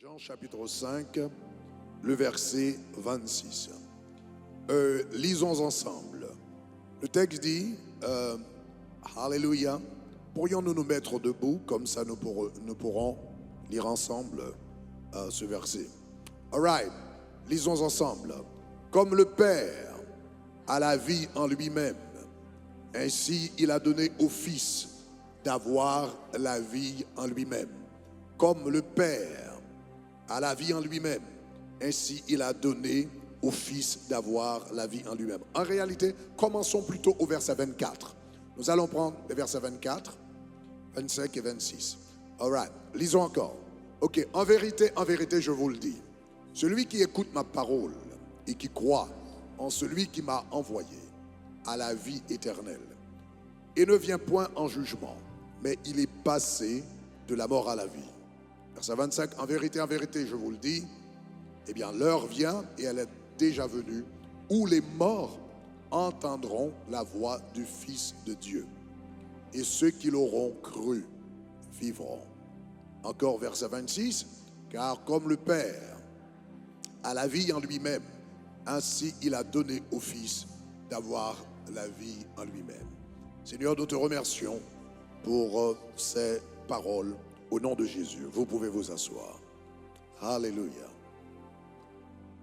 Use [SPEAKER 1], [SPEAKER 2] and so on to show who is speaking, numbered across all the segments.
[SPEAKER 1] Jean chapitre 5, le verset 26. Lisons ensemble. Le texte dit, Alléluia, pourrions-nous nous mettre debout, comme ça nous pourrons lire ensemble ce verset. All right, lisons ensemble. Comme le Père a la vie en lui-même, ainsi il a donné au Fils d'avoir la vie en lui-même. Comme le Père a la vie en lui-même, ainsi il a donné au Fils d'avoir la vie en lui-même. En réalité, commençons plutôt au verset 24. Nous allons prendre les versets 24, 25 et 26. All right, lisons encore. Ok, en vérité, je vous le dis, celui qui écoute ma parole et qui croit en celui qui m'a envoyé a la vie éternelle et ne vient point en jugement, mais il est passé de la mort à la vie. Verset 25, en vérité, je vous le dis, eh bien l'heure vient, et elle est déjà venue, où les morts entendront la voix du Fils de Dieu, et ceux qui l'auront cru vivront. Encore verset 26, car comme le Père a la vie en lui-même, ainsi il a donné au Fils d'avoir la vie en lui-même. Seigneur, nous te remercions pour ces paroles. Au nom de Jésus, vous pouvez vous asseoir. Alléluia.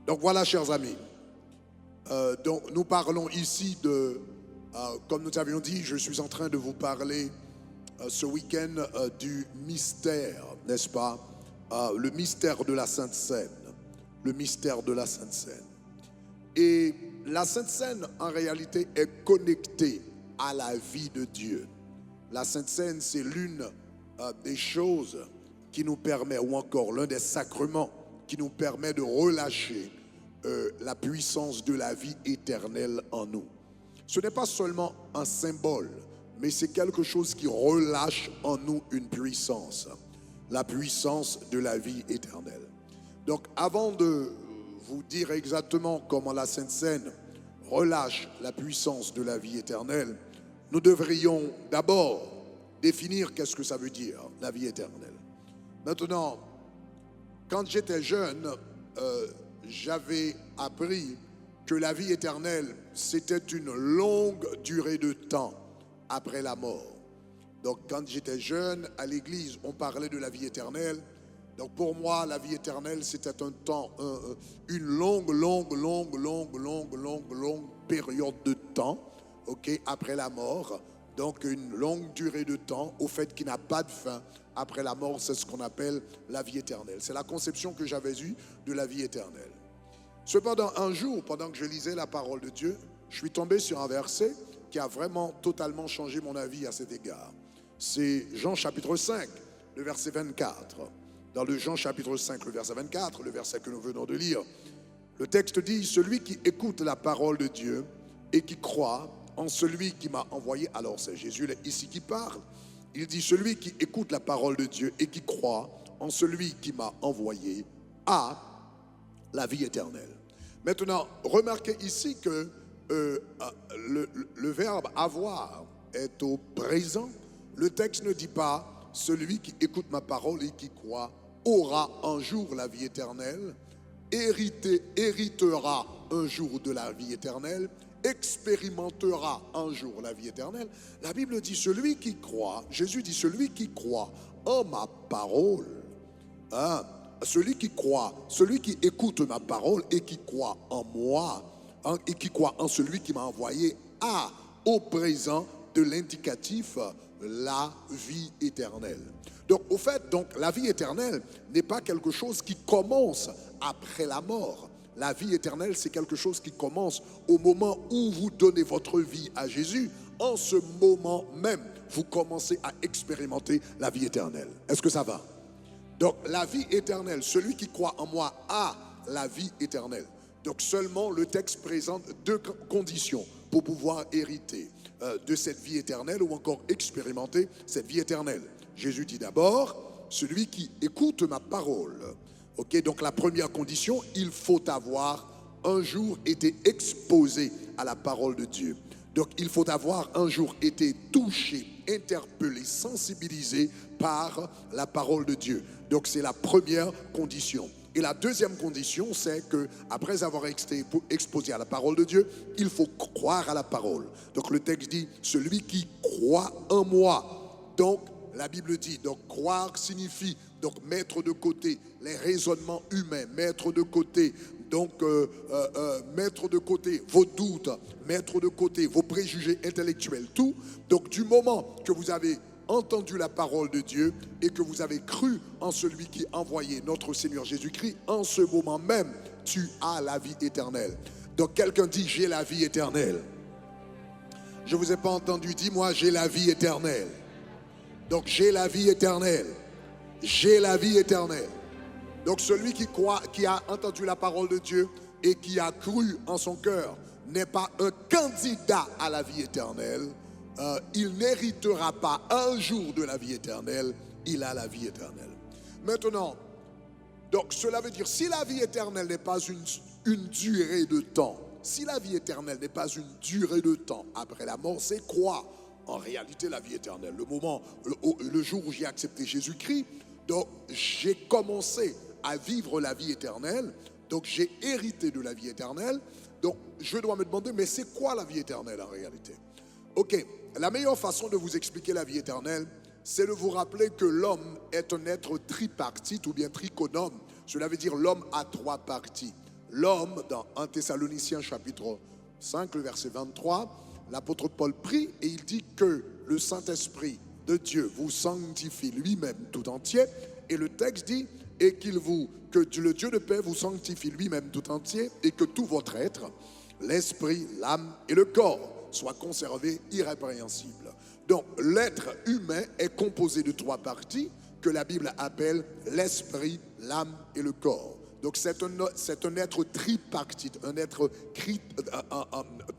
[SPEAKER 1] Donc voilà, chers amis. Donc nous parlons ici de, comme nous avions dit, je suis en train de vous parler ce week-end du mystère, n'est-ce pas? Le mystère de la Sainte Seine. Le mystère de la Sainte Seine. Et la Sainte Seine, en réalité, est connectée à la vie de Dieu. La Sainte Seine, c'est l'une des choses qui nous permet, ou encore l'un des sacrements qui nous permet de relâcher la puissance de la vie éternelle en nous. Ce n'est pas seulement un symbole, mais c'est quelque chose qui relâche en nous une puissance, la puissance de la vie éternelle. Donc avant de vous dire exactement comment la Sainte Seine relâche la puissance de la vie éternelle, nous devrions d'abord définir qu'est-ce que ça veut dire, la vie éternelle. Maintenant, quand j'étais jeune, j'avais appris que la vie éternelle, c'était une longue durée de temps après la mort. Donc, quand j'étais jeune, à l'église, on parlait de la vie éternelle. Donc, pour moi, la vie éternelle, c'était un temps, une longue période de temps, ok, après la mort. Donc une longue durée de temps, au fait qui n'a pas de fin. Après la mort, c'est ce qu'on appelle la vie éternelle. C'est la conception que j'avais eue de la vie éternelle. Cependant, un jour, pendant que je lisais la parole de Dieu, je suis tombé sur un verset qui a vraiment totalement changé mon avis à cet égard. C'est Jean chapitre 5, le verset 24. Dans le Jean chapitre 5, le verset 24, le verset que nous venons de lire, le texte dit « Celui qui écoute la parole de Dieu et qui croit en celui qui m'a envoyé », alors c'est Jésus ici qui parle, il dit « Celui qui écoute la parole de Dieu et qui croit en celui qui m'a envoyé a la vie éternelle ». Maintenant, remarquez ici que le verbe « avoir » est au présent. Le texte ne dit pas « Celui qui écoute ma parole et qui croit aura un jour la vie éternelle, héritera un jour de la vie éternelle, expérimentera un jour la vie éternelle ». La Bible dit celui qui croit, Jésus dit celui qui croit en ma parole, hein, celui qui croit, celui qui écoute ma parole et qui croit en moi, hein, et qui croit en celui qui m'a envoyé a au présent de l'indicatif la vie éternelle. Donc au fait, donc, la vie éternelle n'est pas quelque chose qui commence après la mort. La vie éternelle, c'est quelque chose qui commence au moment où vous donnez votre vie à Jésus. En ce moment même, vous commencez à expérimenter la vie éternelle. Est-ce que ça va? Donc, la vie éternelle, celui qui croit en moi a la vie éternelle. Donc, seulement le texte présente deux conditions pour pouvoir hériter de cette vie éternelle ou encore expérimenter cette vie éternelle. Jésus dit d'abord, celui qui écoute ma parole. Ok, donc la première condition, il faut avoir un jour été exposé à la parole de Dieu. Donc il faut avoir un jour été touché, interpellé, sensibilisé par la parole de Dieu. Donc c'est la première condition. Et la deuxième condition, c'est que après avoir été exposé à la parole de Dieu, il faut croire à la parole. Donc le texte dit, celui qui croit en moi. Donc la Bible dit, donc croire signifie donc mettre de côté les raisonnements humains, mettre de côté mettre de côté vos doutes, mettre de côté vos préjugés intellectuels, tout. Donc du moment que vous avez entendu la parole de Dieu et que vous avez cru en celui qui a envoyé notre Seigneur Jésus-Christ, en ce moment même, tu as la vie éternelle. Donc quelqu'un dit, j'ai la vie éternelle. Je ne vous ai pas entendu, dis-moi, j'ai la vie éternelle. Donc j'ai la vie éternelle. J'ai la vie éternelle. Donc celui qui croit, qui a entendu la parole de Dieu et qui a cru en son cœur n'est pas un candidat à la vie éternelle. Il n'héritera pas un jour de la vie éternelle, il a la vie éternelle. Maintenant, donc cela veut dire, si la vie éternelle n'est pas une durée de temps, si la vie éternelle n'est pas une durée de temps après la mort, c'est quoi en réalité la vie éternelle? Le jour où j'ai accepté Jésus-Christ, donc j'ai commencé à vivre la vie éternelle, donc j'ai hérité de la vie éternelle, donc je dois me demander, mais c'est quoi la vie éternelle en réalité? Ok, la meilleure façon de vous expliquer la vie éternelle, c'est de vous rappeler que l'homme est un être tripartite ou bien trichonome. Cela veut dire l'homme a trois parties. L'homme, dans 1 Thessaloniciens chapitre 5, le verset 23, l'apôtre Paul prie et il dit que le Saint-Esprit de Dieu vous sanctifie lui-même tout entier. Et le texte dit et que le Dieu de paix vous sanctifie lui-même tout entier et que tout votre être, l'esprit, l'âme et le corps, soit conservé irrépréhensible. Donc l'être humain est composé de trois parties que la Bible appelle l'esprit, l'âme et le corps. Donc c'est un être tripartite, un être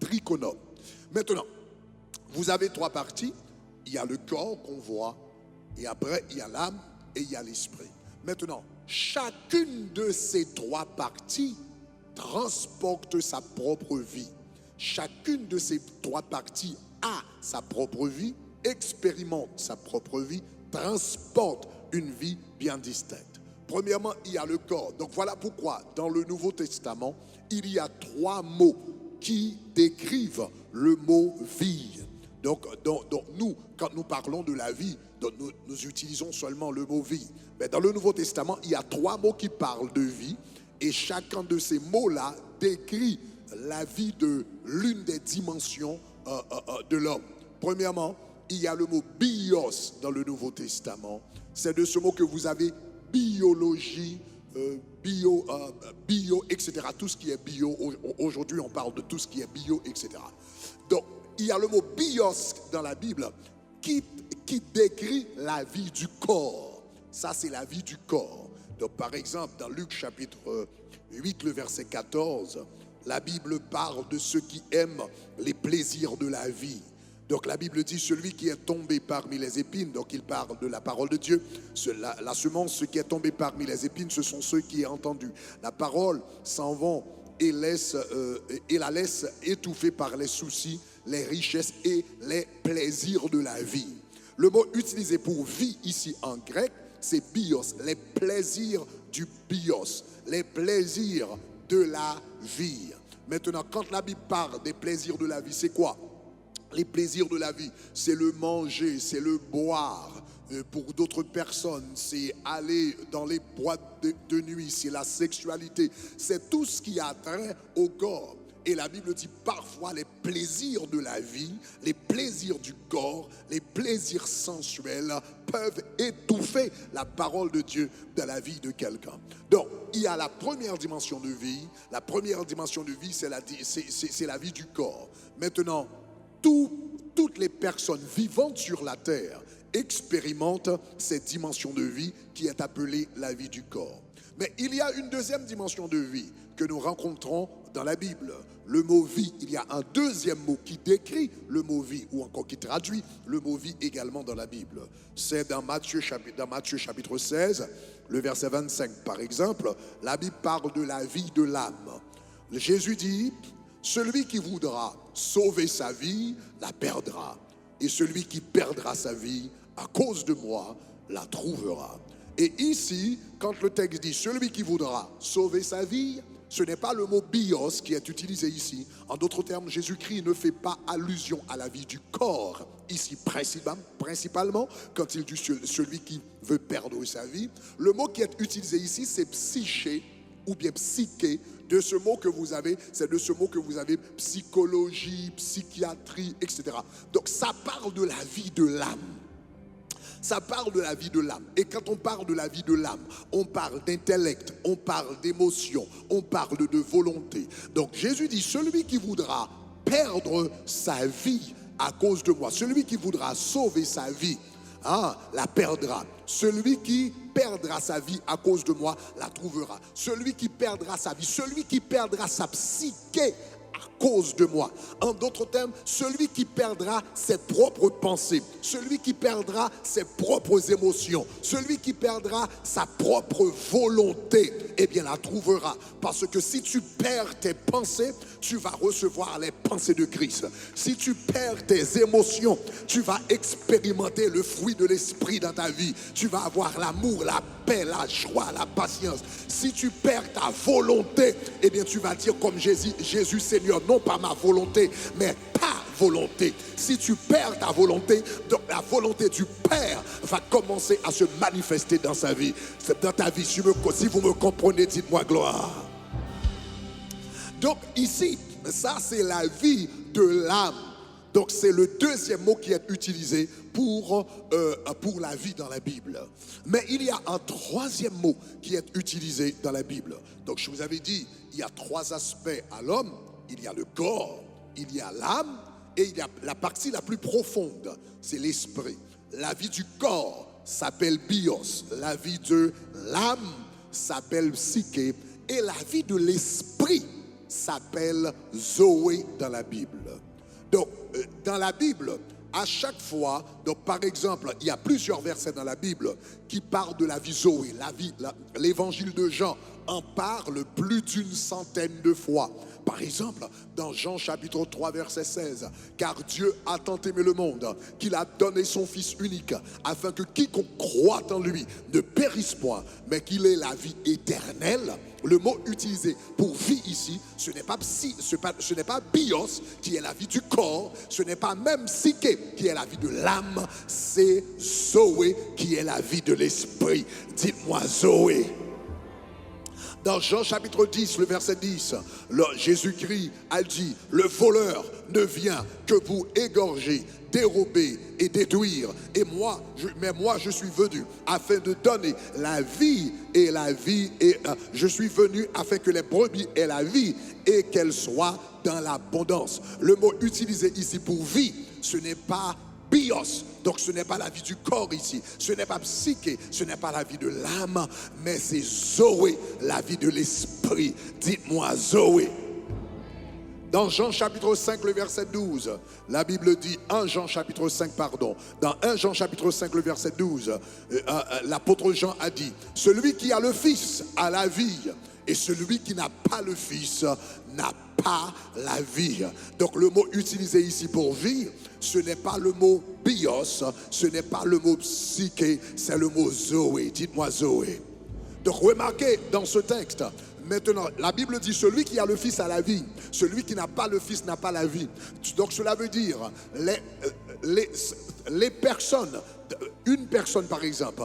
[SPEAKER 1] trichonome. Maintenant, vous avez trois parties. Il y a le corps qu'on voit, et après il y a l'âme et il y a l'esprit. Maintenant, chacune de ces trois parties transporte sa propre vie. Chacune de ces trois parties a sa propre vie, expérimente sa propre vie, transporte une vie bien distincte. Premièrement, il y a le corps. Donc voilà pourquoi dans le Nouveau Testament, il y a trois mots qui décrivent le mot vie. Donc nous, quand nous parlons de la vie, nous utilisons seulement le mot vie. Mais dans le Nouveau Testament, il y a trois mots qui parlent de vie et chacun de ces mots-là décrit la vie de l'une des dimensions de l'homme. Premièrement, il y a le mot bios dans le Nouveau Testament. C'est de ce mot que vous avez biologie, bio, etc. Tout ce qui est bio, aujourd'hui on parle de tout ce qui est bio, etc. Donc, il y a le mot bios dans la Bible qui décrit la vie du corps. Ça, c'est la vie du corps. Donc, par exemple, dans Luc chapitre 8, le verset 14, la Bible parle de ceux qui aiment les plaisirs de la vie. Donc la Bible dit celui qui est tombé parmi les épines, donc il parle de la parole de Dieu. La semence, ce qui est tombé parmi les épines, ce sont ceux qui ont entendu la parole, s'en vont et la laissent étouffée par les soucis, les richesses et les plaisirs de la vie. Le mot utilisé pour vie ici en grec, c'est bios, les plaisirs du bios, les plaisirs de la vie. Maintenant, quand la Bible parle des plaisirs de la vie, c'est quoi? Les plaisirs de la vie, c'est le manger, c'est le boire. Pour d'autres personnes, c'est aller dans les boîtes de nuit, c'est la sexualité. C'est tout ce qui a trait au corps. Et la Bible dit parfois les plaisirs de la vie, les plaisirs du corps, les plaisirs sensuels peuvent étouffer la parole de Dieu dans la vie de quelqu'un. Donc, il y a la première dimension de vie. La première dimension de vie, c'est la vie du corps. Maintenant, toutes les personnes vivantes sur la terre expérimentent cette dimension de vie qui est appelée la vie du corps. Mais il y a une deuxième dimension de vie que nous rencontrons dans la Bible. Le mot vie, il y a un deuxième mot qui décrit le mot vie ou encore qui traduit le mot vie également dans la Bible. C'est dans Matthieu chapitre 16, le verset 25 par exemple, la Bible parle de la vie de l'âme. Jésus dit, celui qui voudra sauver sa vie la perdra, et celui qui perdra sa vie à cause de moi la trouvera. Et ici, quand le texte dit celui qui voudra sauver sa vie, ce n'est pas le mot bios qui est utilisé ici. En d'autres termes, Jésus-Christ ne fait pas allusion à la vie du corps. Ici, principalement, quand il dit celui qui veut perdre sa vie, le mot qui est utilisé ici, c'est psyché ou bien psyché. De ce mot que vous avez, c'est de ce mot que vous avez psychologie, psychiatrie, etc. Donc ça parle de la vie de l'âme. Ça parle de la vie de l'âme. Et quand on parle de la vie de l'âme, on parle d'intellect, on parle d'émotion, on parle de volonté. Donc Jésus dit, celui qui voudra perdre sa vie à cause de moi, celui qui voudra sauver sa vie, la perdra. Celui qui perdra sa vie à cause de moi, la trouvera. Celui qui perdra sa vie, celui qui perdra sa psyché à cause de moi. En d'autres termes, celui qui perdra ses propres pensées, celui qui perdra ses propres émotions, celui qui perdra sa propre volonté, eh bien la trouvera. Parce que si tu perds tes pensées, tu vas recevoir les pensées de Christ. Si tu perds tes émotions, tu vas expérimenter le fruit de l'esprit dans ta vie. Tu vas avoir l'amour, la paix, la joie, la patience. Si tu perds ta volonté, eh bien tu vas dire comme Jésus, Seigneur, non pas ma volonté, mais ta volonté. Si tu perds ta volonté, donc la volonté du Père va commencer à se manifester dans sa vie. Dans ta vie, si vous me comprenez, dites-moi gloire. Donc ici, ça c'est la vie de l'âme. Donc c'est le deuxième mot qui est utilisé pour la vie dans la Bible. Mais il y a un troisième mot qui est utilisé dans la Bible. Donc je vous avais dit, il y a trois aspects à l'homme. Il y a le corps, il y a l'âme et il y a la partie la plus profonde, c'est l'esprit. La vie du corps s'appelle bios, la vie de l'âme s'appelle psyché et la vie de l'esprit s'appelle Zoé dans la Bible. Donc, dans la Bible, à chaque fois, donc par exemple, il y a plusieurs versets dans la Bible qui parlent de la vie Zoé. L'évangile de Jean en parle plus d'une centaine de fois. Par exemple, dans Jean chapitre 3, verset 16, « Car Dieu a tant aimé le monde qu'il a donné son Fils unique, afin que quiconque croit en lui ne périsse point, mais qu'il ait la vie éternelle. » Le mot utilisé pour vie ici, ce n'est pas bios qui est la vie du corps, ce n'est pas même psyché qui est la vie de l'âme, c'est Zoé qui est la vie de l'esprit. Dites-moi Zoé. Dans Jean chapitre 10, le verset 10, Jésus-Christ a dit, le voleur ne vient que pour égorger, dérober et détruire. Mais moi je suis venu afin de donner la vie et la vie. Je suis venu afin que les brebis aient la vie et qu'elles soient dans l'abondance. Le mot utilisé ici pour vie, ce n'est pas bios, donc ce n'est pas la vie du corps ici, ce n'est pas psyché, ce n'est pas la vie de l'âme, mais c'est Zoé, la vie de l'esprit. Dites-moi Zoé. Dans Jean chapitre 5, le verset 12, la Bible dit, dans 1 Jean chapitre 5, le verset 12, l'apôtre Jean a dit, celui qui a le Fils a la vie, et celui qui n'a pas le Fils n'a pas la vie. Donc le mot utilisé ici pour vie, ce n'est pas le mot bios, ce n'est pas le mot psyché, c'est le mot Zoé. Dites-moi Zoé. Donc remarquez dans ce texte, maintenant la Bible dit celui qui a le Fils a la vie, celui qui n'a pas le Fils n'a pas la vie. Donc cela veut dire les personnes, une personne par exemple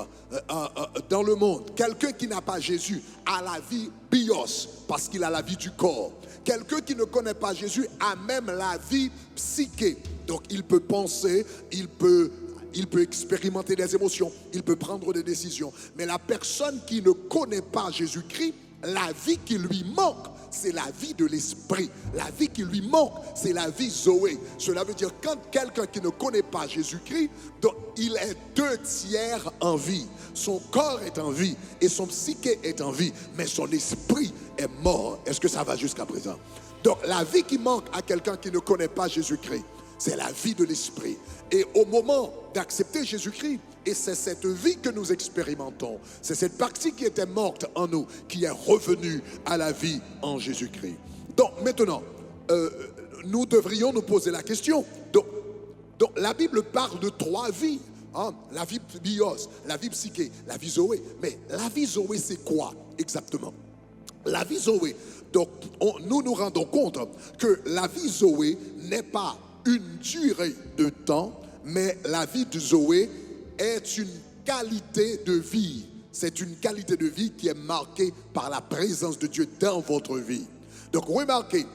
[SPEAKER 1] dans le monde, quelqu'un qui n'a pas Jésus a la vie bios parce qu'il a la vie du corps. Quelqu'un qui ne connaît pas Jésus a même la vie psyché. Donc il peut penser, il peut expérimenter des émotions, il peut prendre des décisions. Mais la personne qui ne connaît pas Jésus-Christ, la vie qui lui manque, c'est la vie de l'esprit. La vie qui lui manque, c'est la vie Zoé. Cela veut dire quand quelqu'un qui ne connaît pas Jésus-Christ, donc il est 2/3 en vie. Son corps est en vie et son psyché est en vie, mais son esprit est mort. Est-ce que ça va jusqu'à présent? Donc la vie qui manque à quelqu'un qui ne connaît pas Jésus-Christ, c'est la vie de l'esprit. Et au moment d'accepter Jésus-Christ, et c'est cette vie que nous expérimentons, c'est cette partie qui était morte en nous, qui est revenue à la vie en Jésus-Christ. Donc maintenant, nous devrions nous poser la question. Donc la Bible parle de 3 vies. hein, la vie bios, la vie psyché, la vie Zoé. Mais la vie Zoé, c'est quoi exactement? La vie Zoé, donc nous nous rendons compte que la vie Zoé n'est pas une durée de temps, mais la vie de Zoé est une qualité de vie. C'est une qualité de vie qui est marquée par la présence de Dieu dans votre vie. Donc remarquez,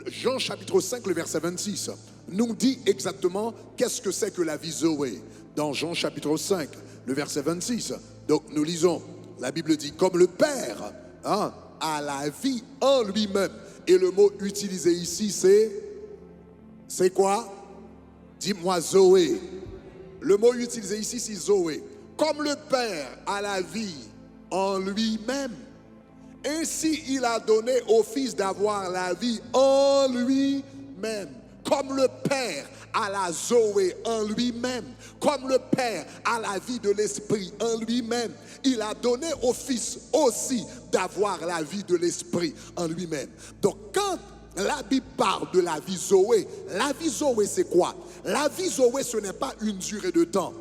[SPEAKER 1] Jean chapitre 5, le verset 26, nous dit exactement qu'est-ce que c'est que la vie Zoé. Dans Jean chapitre 5, le verset 26, donc nous lisons, la Bible dit, comme le Père a la vie en lui-même. Et le mot utilisé ici, c'est quoi? Dis-moi Zoé. Le mot utilisé ici, c'est Zoé. Comme le Père a la vie en lui-même, ainsi il a donné au Fils d'avoir la vie en lui-même. Comme le Père a la Zoé en lui-même, comme le Père a la vie de l'Esprit en lui-même, il a donné au Fils aussi d'avoir la vie de l'Esprit en lui-même. Donc quand la Bible parle de la vie Zoé c'est quoi? La vie Zoé, ce n'est pas une durée de temps.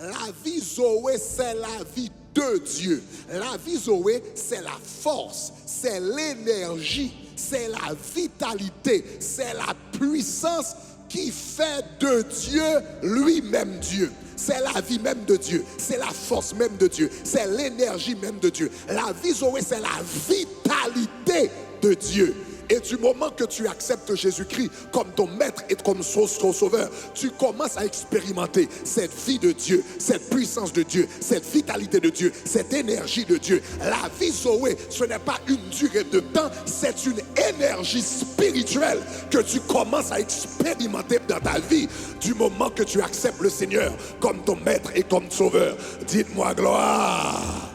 [SPEAKER 1] La vie Zoé, c'est la vie de Dieu. La vie Zoé, c'est la force, c'est l'énergie, c'est la vitalité, c'est la puissance qui fait de Dieu lui-même Dieu. C'est la vie même de Dieu, c'est la force même de Dieu, c'est l'énergie même de Dieu. La vie Zoé, c'est la vitalité de Dieu. Et du moment que tu acceptes Jésus-Christ comme ton maître et comme ton sauveur, tu commences à expérimenter cette vie de Dieu, cette puissance de Dieu, cette vitalité de Dieu, cette énergie de Dieu. La vie Zoé, ce n'est pas une durée de temps, c'est une énergie spirituelle que tu commences à expérimenter dans ta vie du moment que tu acceptes le Seigneur comme ton maître et comme sauveur. Dites-moi gloire.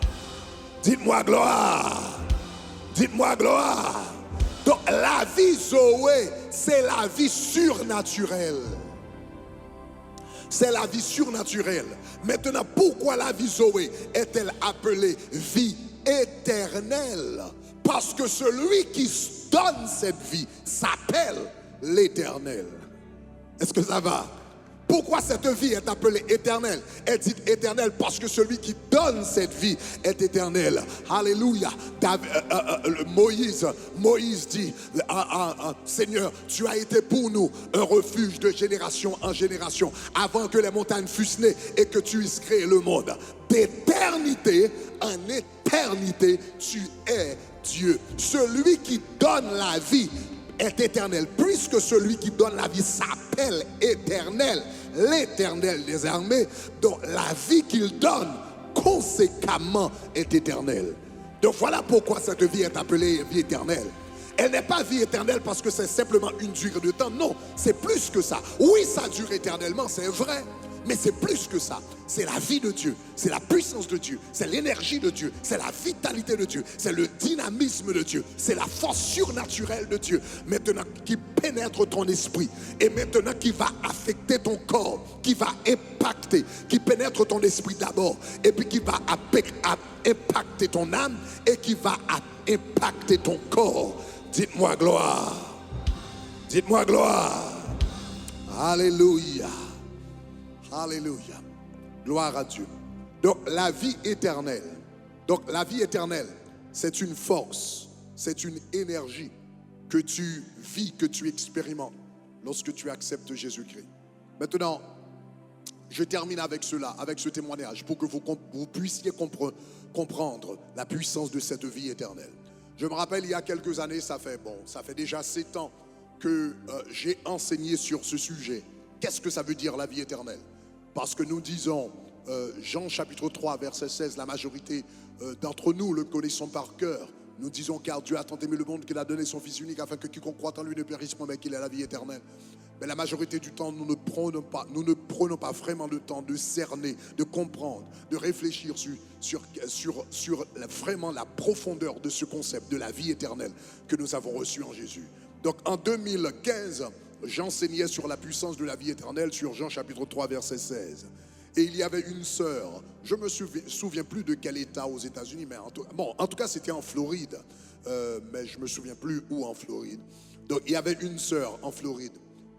[SPEAKER 1] Dites-moi gloire. Dites-moi gloire. Donc la vie Zoé, c'est la vie surnaturelle. C'est la vie surnaturelle. Maintenant, pourquoi la vie Zoé est-elle appelée vie éternelle? Parce que celui qui donne cette vie s'appelle l'Éternel. Est-ce que ça va? Pourquoi cette vie est appelée éternelle? Elle dit éternelle parce que celui qui donne cette vie est éternel. Alléluia. Moïse dit, Seigneur, tu as été pour nous un refuge de génération en génération, avant que les montagnes fussent nées et que tu eusses créé le monde. D'éternité en éternité, tu es Dieu. Celui qui donne la vie est éternel, puisque celui qui donne la vie s'appelle éternel, l'Éternel des armées, dont la vie qu'il donne conséquemment est éternelle. Donc voilà pourquoi cette vie est appelée vie éternelle. Elle n'est pas vie éternelle parce que c'est simplement une durée de temps, non, c'est plus que ça. Oui, ça dure éternellement, c'est vrai, mais c'est plus que ça. C'est la vie de Dieu, c'est la puissance de Dieu, c'est l'énergie de Dieu, c'est la vitalité de Dieu, c'est le dynamisme de Dieu, c'est la force surnaturelle de Dieu, maintenant qui pénètre ton esprit et maintenant qui va affecter ton corps, qui va impacter, qui pénètre ton esprit d'abord et puis qui va impacter ton âme et qui va impacter ton corps. Dites-moi gloire. Dites-moi gloire. Alléluia. Alléluia. Gloire à Dieu. Donc la vie éternelle. Donc la vie éternelle, c'est une force, c'est une énergie que tu vis, que tu expérimentes lorsque tu acceptes Jésus-Christ. Maintenant, je termine avec cela, avec ce témoignage, pour que vous puissiez comprendre la puissance de cette vie éternelle. Je me rappelle, il y a quelques années, ça fait déjà 7 ans que j'ai enseigné sur ce sujet. Qu'est-ce que ça veut dire la vie éternelle? Parce que nous disons, Jean chapitre 3, verset 16, la majorité d'entre nous le connaissons par cœur. Nous disons, car Dieu a tant aimé le monde qu'il a donné son Fils unique afin que quiconque croit en lui ne périsse point mais qu'il ait la vie éternelle. Mais la majorité du temps, nous ne prenons pas vraiment le temps de cerner, de comprendre, de réfléchir sur vraiment la profondeur de ce concept de la vie éternelle que nous avons reçu en Jésus. Donc en 2015, j'enseignais sur la puissance de la vie éternelle sur Jean chapitre 3, verset 16. Et il y avait une sœur, je ne me souviens plus de quel état aux États-Unis, mais en tout cas c'était en Floride, mais je ne me souviens plus où en Floride. Donc il y avait une sœur en Floride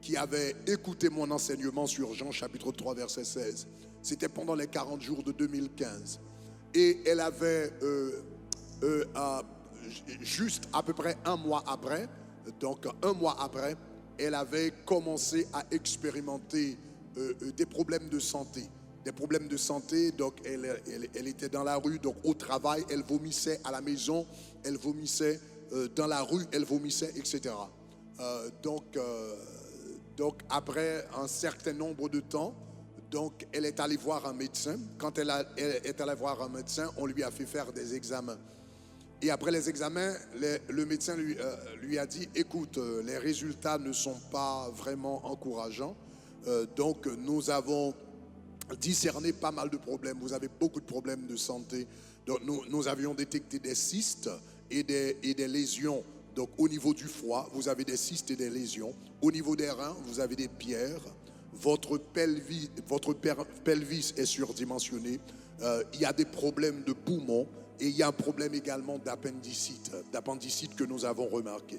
[SPEAKER 1] qui avait écouté mon enseignement sur Jean chapitre 3 verset 16. C'était pendant les 40 jours de 2015. Et elle avait juste à peu près un mois après, elle avait commencé à expérimenter des problèmes de santé. Des problèmes de santé, donc elle était dans la rue, donc au travail, elle vomissait à la maison, elle vomissait dans la rue, elle vomissait, etc. Donc après un certain nombre de temps, donc elle est allée voir un médecin. Quand elle est allée voir un médecin, on lui a fait faire des examens. Et après les examens, le médecin lui a dit, écoute, les résultats ne sont pas vraiment encourageants. Donc nous avons discerné pas mal de problèmes. Vous avez beaucoup de problèmes de santé. Donc nous avions détecté des cystes et des lésions. Donc au niveau du foie, vous avez des cystes et des lésions. Au niveau des reins, vous avez des pierres. Votre pelvis est surdimensionné. Il y a des problèmes de poumons et il y a un problème également d'appendicite que nous avons remarqué.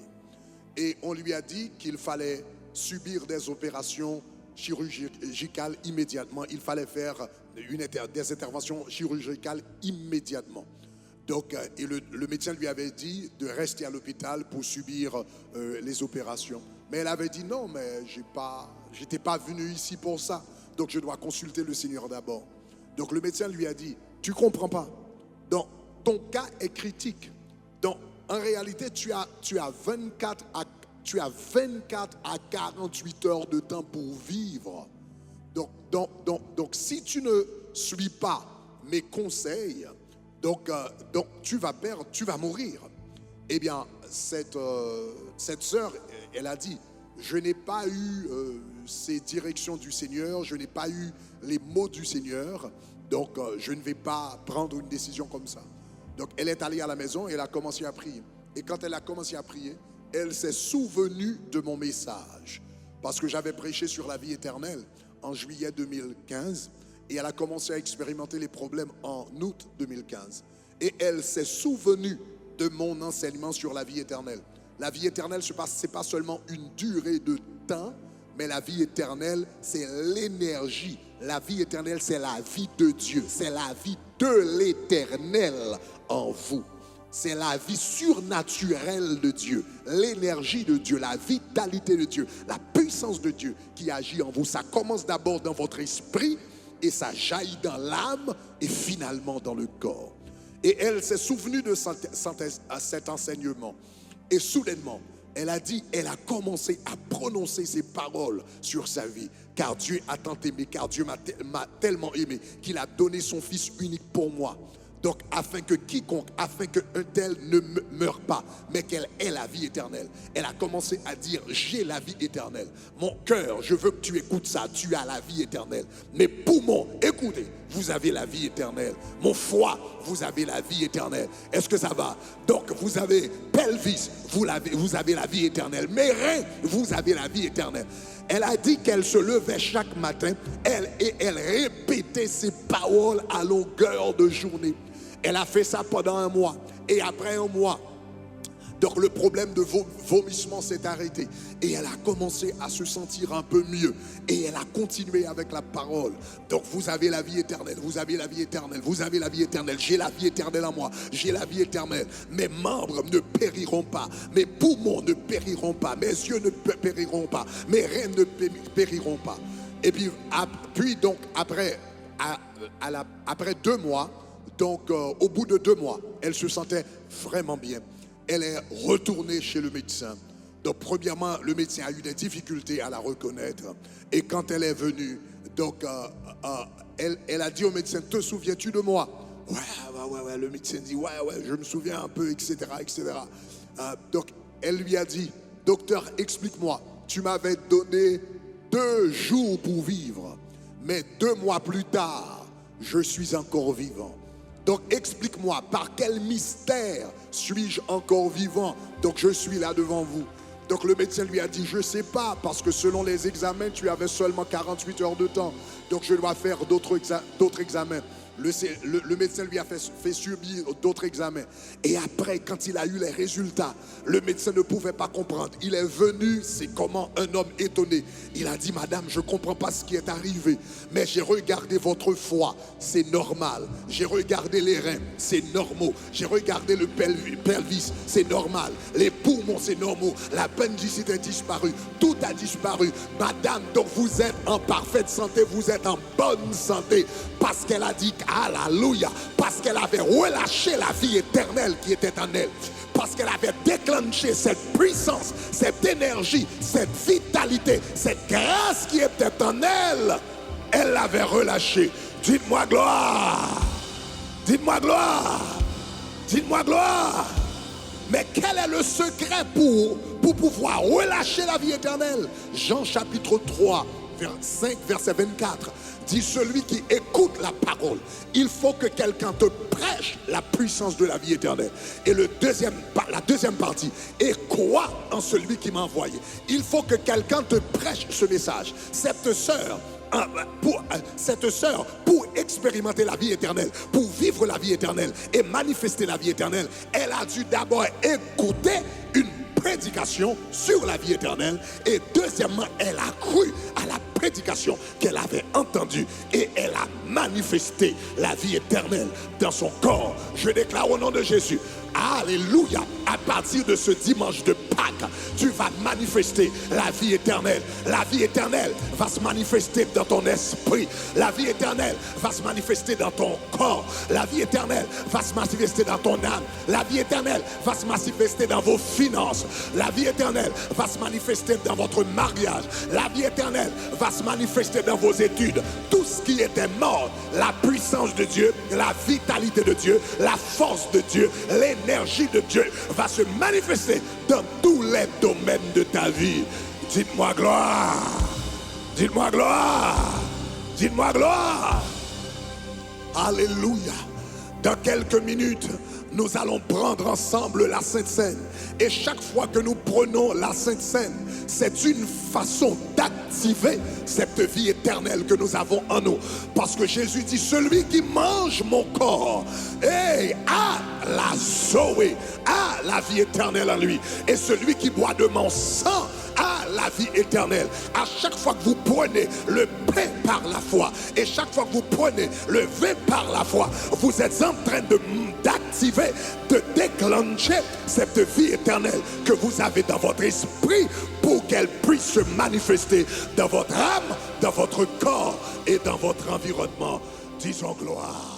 [SPEAKER 1] Et on lui a dit qu'il fallait subir des opérations chirurgicales immédiatement. Il fallait faire des interventions chirurgicales immédiatement. Donc, et le médecin lui avait dit de rester à l'hôpital pour subir les opérations. Mais elle avait dit non, mais j'étais pas venu ici pour ça. Donc je dois consulter le Seigneur d'abord. Donc le médecin lui a dit, tu comprends pas. Donc ton cas est critique. Donc en réalité, tu as 24 à 48 heures de temps pour vivre. Donc si tu ne suis pas mes conseils, donc tu vas perdre, tu vas mourir. Eh bien, cette sœur, elle a dit, je n'ai pas eu ces directions du Seigneur, je n'ai pas eu les mots du Seigneur, donc je ne vais pas prendre une décision comme ça. Donc elle est allée à la maison et elle a commencé à prier. Et quand elle a commencé à prier, elle s'est souvenue de mon message. Parce que j'avais prêché sur la vie éternelle en juillet 2015 et elle a commencé à expérimenter les problèmes en août 2015. Et elle s'est souvenue de mon enseignement sur la vie éternelle. La vie éternelle, ce n'est pas seulement une durée de temps, mais la vie éternelle, c'est l'énergie. La vie éternelle, c'est la vie de Dieu. C'est la vie de l'éternel en vous. C'est la vie surnaturelle de Dieu, l'énergie de Dieu, la vitalité de Dieu, la puissance de Dieu qui agit en vous. Ça commence d'abord dans votre esprit et ça jaillit dans l'âme et finalement dans le corps. Et elle s'est souvenue de cet enseignement. Et soudainement, elle a commencé à prononcer ces paroles sur sa vie. Car Dieu a tant aimé, car Dieu m'a tellement aimé qu'il a donné son Fils unique pour moi. Donc, afin qu'un tel ne meure pas, mais qu'elle ait la vie éternelle. Elle a commencé à dire, j'ai la vie éternelle. Mon cœur, je veux que tu écoutes ça, tu as la vie éternelle. Mes poumons, écoutez, vous avez la vie éternelle. Mon foie, vous avez la vie éternelle. Est-ce que ça va? Donc, vous avez pelvis, vous avez la vie éternelle. Mes reins, vous avez la vie éternelle. Elle a dit qu'elle se levait chaque matin, elle répétait ces paroles à longueur de journée. Elle a fait ça pendant un mois. Et après un mois, donc le problème de vomissement s'est arrêté. Et elle a commencé à se sentir un peu mieux. Et elle a continué avec la parole. Donc vous avez la vie éternelle, vous avez la vie éternelle, vous avez la vie éternelle. J'ai la vie éternelle en moi, j'ai la vie éternelle. Mes membres ne périront pas, mes poumons ne périront pas, mes yeux ne périront pas, mes reins ne périront pas. Et puis donc après 2 mois, donc au bout de 2 mois, elle se sentait vraiment bien. Elle est retournée chez le médecin. Donc premièrement, le médecin a eu des difficultés à la reconnaître. Et quand elle est venue, donc elle a dit au médecin, te souviens-tu de moi? Ouais. Le médecin dit, ouais, je me souviens un peu, etc. Donc elle lui a dit, docteur, explique-moi, tu m'avais donné 2 jours pour vivre, mais 2 mois plus tard, je suis encore vivant. Donc explique-moi, par quel mystère suis-je encore vivant? Donc je suis là devant vous. Donc le médecin lui a dit, je ne sais pas, parce que selon les examens, tu avais seulement 48 heures de temps. Donc je dois faire d'autres examens. Le médecin lui a fait subir d'autres examens. Et après, quand il a eu les résultats, le médecin ne pouvait pas comprendre. Il est venu, c'est comment un homme étonné. Il a dit, madame, je ne comprends pas ce qui est arrivé. Mais j'ai regardé votre foie, c'est normal. J'ai regardé les reins, c'est normal. J'ai regardé le pelvis, c'est normal. Les poumons, c'est normal. L'appendicite a disparu. Tout a disparu. Madame, donc vous êtes en parfaite santé, vous êtes en bonne santé. Parce qu'elle a dit, alléluia, parce qu'elle avait relâché la vie éternelle qui était en elle. Parce qu'elle avait déclenché cette puissance, cette énergie, cette vitalité, cette grâce qui était en elle. Elle l'avait relâchée. Dites-moi gloire. Dites-moi gloire. Dites-moi gloire. Mais quel est le secret pour pouvoir relâcher la vie éternelle? Jean chapitre 3, 5, verset 24 dit, celui qui écoute la parole, il faut que quelqu'un te prêche la puissance de la vie éternelle. Et la deuxième partie, et crois en celui qui m'a envoyé. Il faut que quelqu'un te prêche ce message. Cette sœur, pour expérimenter la vie éternelle, pour vivre la vie éternelle et manifester la vie éternelle, elle a dû d'abord écouter une prédication sur la vie éternelle, et deuxièmement, elle a cru à la prédication qu'elle avait entendue et elle a manifesté la vie éternelle dans son corps. Je déclare au nom de Jésus, alléluia, à partir de ce dimanche de Pâques, tu vas manifester la vie éternelle. La vie éternelle va se manifester dans ton esprit. La vie éternelle va se manifester dans ton corps. La vie éternelle va se manifester dans ton âme. La vie éternelle va se manifester dans vos finances. La vie éternelle va se manifester dans votre mariage. La vie éternelle va se manifester dans vos études. Tout ce qui était mort, la puissance de Dieu, la vitalité de Dieu, la force de Dieu, l'énergie de Dieu va se manifester dans tous les domaines de ta vie. Dites-moi gloire. Dites-moi gloire. Dites-moi gloire. Alléluia. Dans quelques minutes, nous allons prendre ensemble la Sainte Seine. Et chaque fois que nous prenons la Sainte Seine, c'est une façon d'activer cette vie éternelle que nous avons en nous. Parce que Jésus dit, celui qui mange mon corps a la Zoé, a la vie éternelle en lui. Et celui qui boit de mon sang a la vie éternelle. À chaque fois que vous prenez le pain par la foi et chaque fois que vous prenez le vin par la foi, vous êtes en train d'activer, de déclencher cette vie éternelle que vous avez dans votre esprit pour qu'elle puisse se manifester dans votre âme, dans votre corps et dans votre environnement. Disons gloire.